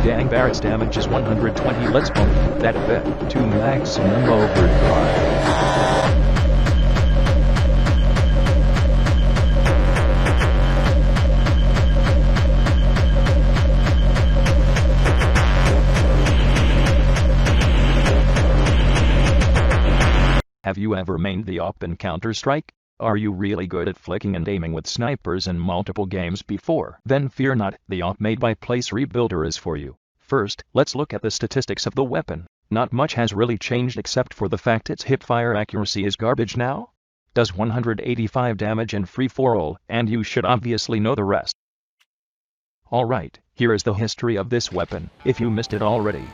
Dang, Barrett's damage is 120. Let's bump that a bit to maximum overdrive. Have you ever mained the AWP in Counter-Strike? Are you really good at flicking and aiming with snipers in multiple games before? Then fear not, the AWP made by PlaceRebuilder is for you. First, let's look at the statistics of the weapon. Not much has really changed except for the fact its hipfire accuracy is garbage now. Does 185 damage in free-for-all, and you should obviously know the rest. Alright, here is the history of this weapon, if you missed it already.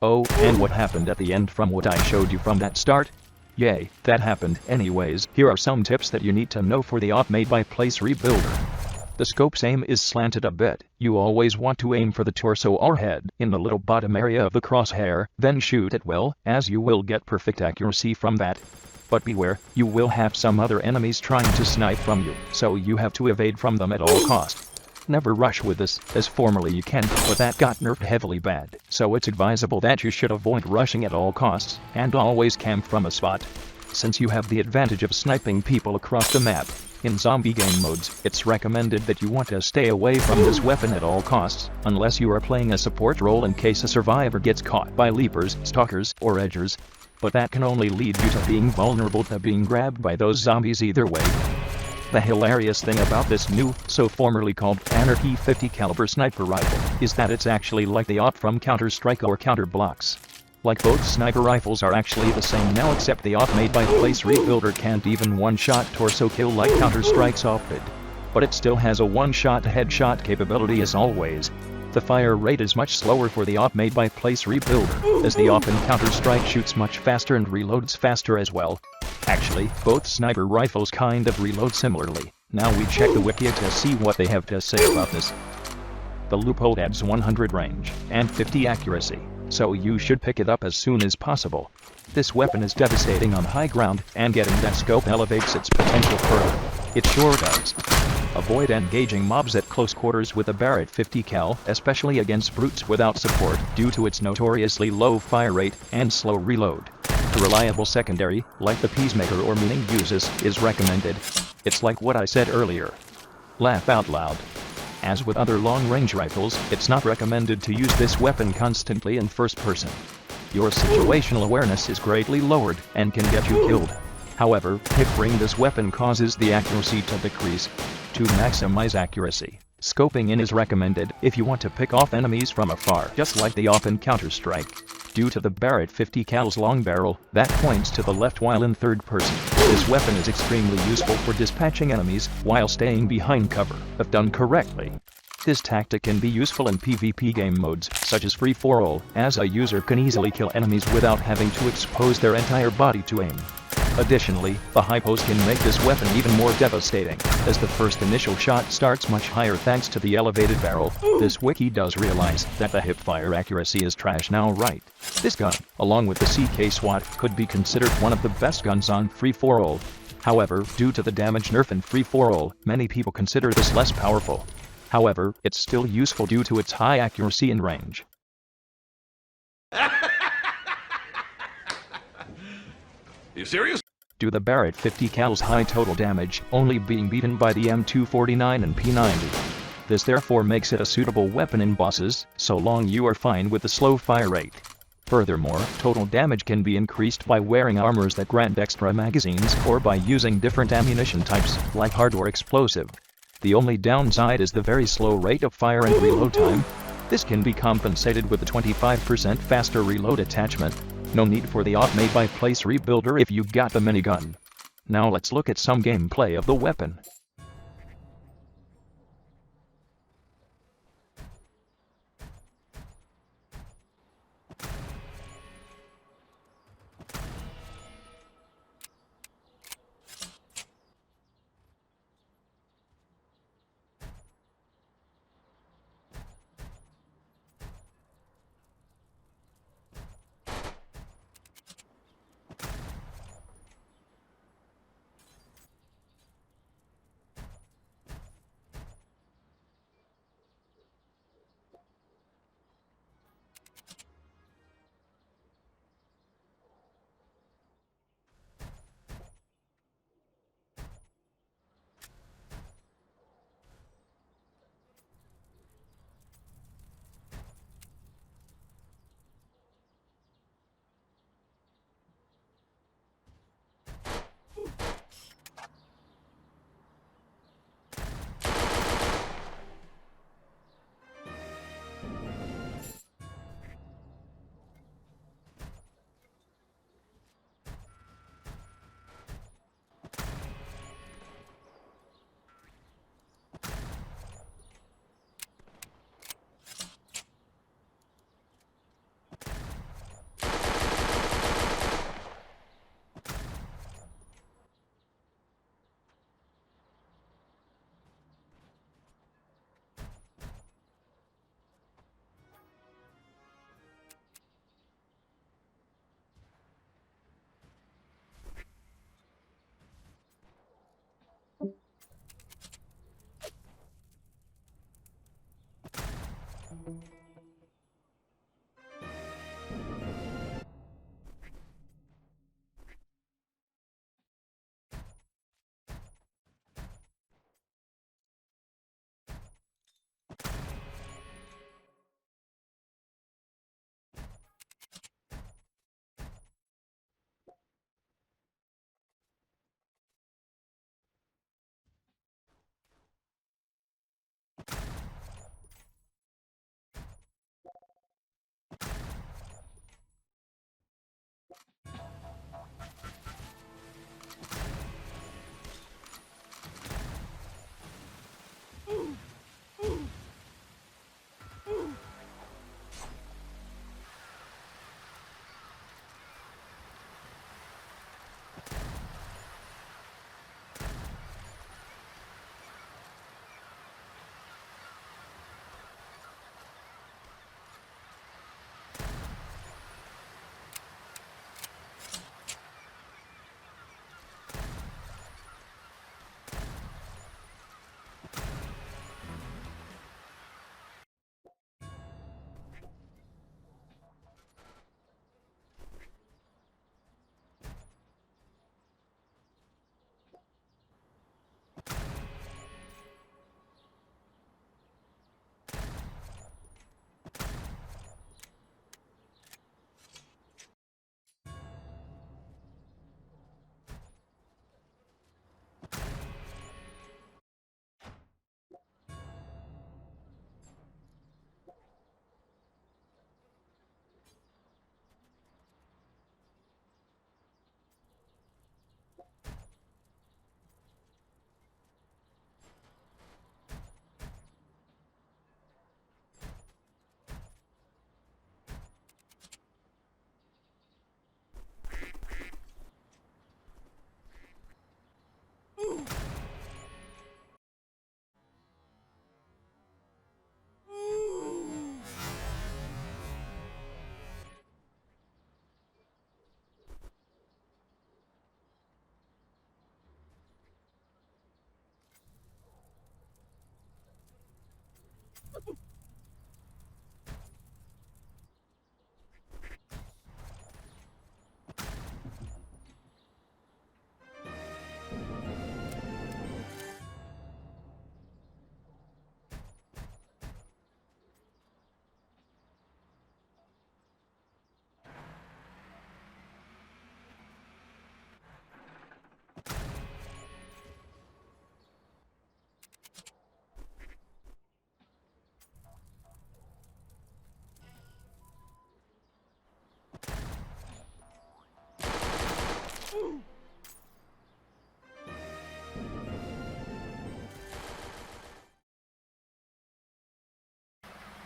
Oh, and what happened at the end from what I showed you from that start? Yay, that happened anyways. Here are some tips that you need to know for the AWP made by PlaceRebuilder. The scope's aim is slanted a bit. You always want to aim for the torso or head in the little bottom area of the crosshair, then shoot it well, as you will get perfect accuracy from that. But beware, you will have some other enemies trying to snipe from you, so you have to evade from them at all costs. Never rush with this, as formerly you can, but that got nerfed heavily bad, so it's advisable that you should avoid rushing at all costs, and always camp from a spot. Since you have the advantage of sniping people across the map, in zombie game modes, it's recommended that you want to stay away from this weapon at all costs, unless you are playing a support role in case a survivor gets caught by leapers, stalkers, or edgers. But that can only lead you to being vulnerable to being grabbed by those zombies either way. The hilarious thing about this new, so formerly called Anarchy 50 caliber sniper rifle, is that it's actually like the AWP from Counter-Strike or Counter-Blocks. Like both sniper rifles are actually the same now, except the AWP made by PlaceRebuilder can't even one-shot torso kill like Counter-Strike's AWP did. But it still has a one-shot headshot capability as always. The fire rate is much slower for the AWP made by PlaceRebuilder, as the AWP in Counter-Strike shoots much faster and reloads faster as well. Actually, both sniper rifles kind of reload similarly. Now we check the Wikia to see what they have to say about this. The loophole adds 100 range and 50 accuracy, so you should pick it up as soon as possible. This weapon is devastating on high ground, and getting that scope elevates its potential further. It sure does. Avoid engaging mobs at close quarters with a Barrett 50 cal, especially against brutes without support, due to its notoriously low fire rate and slow reload. A reliable secondary, like the Peacemaker or Meaning uses, is recommended. It's like what I said earlier. Laugh out loud. As with other long-range rifles, it's not recommended to use this weapon constantly in first person. Your situational awareness is greatly lowered and can get you killed. However, hiffering this weapon causes the accuracy to decrease. To maximize accuracy, scoping in is recommended if you want to pick off enemies from afar, just like the AWP in Counter-Strike. Due to the Barrett 50 cal's long barrel that points to the left while in third person, this weapon is extremely useful for dispatching enemies while staying behind cover, if done correctly. This tactic can be useful in PvP game modes, such as free-for-all, as a user can easily kill enemies without having to expose their entire body to aim. Additionally, the hypos can make this weapon even more devastating, as the first initial shot starts much higher thanks to the elevated barrel. This wiki does realize that the hipfire accuracy is trash now, right? This gun, along with the CK SWAT, could be considered one of the best guns on free-for-all. However, due to the damage nerf in free-for-all, many people consider this less powerful. However, it's still useful due to its high accuracy and range. You serious? Due the Barrett 50 cal's high total damage only being beaten by the M249 and P90. This therefore makes it a suitable weapon in bosses, so long you are fine with the slow fire rate. Furthermore, total damage can be increased by wearing armors that grant extra magazines or by using different ammunition types, like hard or explosive. The only downside is the very slow rate of fire and reload time. This can be compensated with a 25% faster reload attachment. No need for the AWP made by PlaceRebuilder if you got the minigun. Now let's look at some gameplay of the weapon.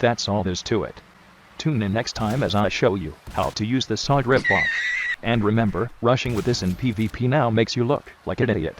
That's all there's to it. Tune in next time as I show you how to use the solid rip bomb. And remember, rushing with this in PvP now makes you look like an idiot.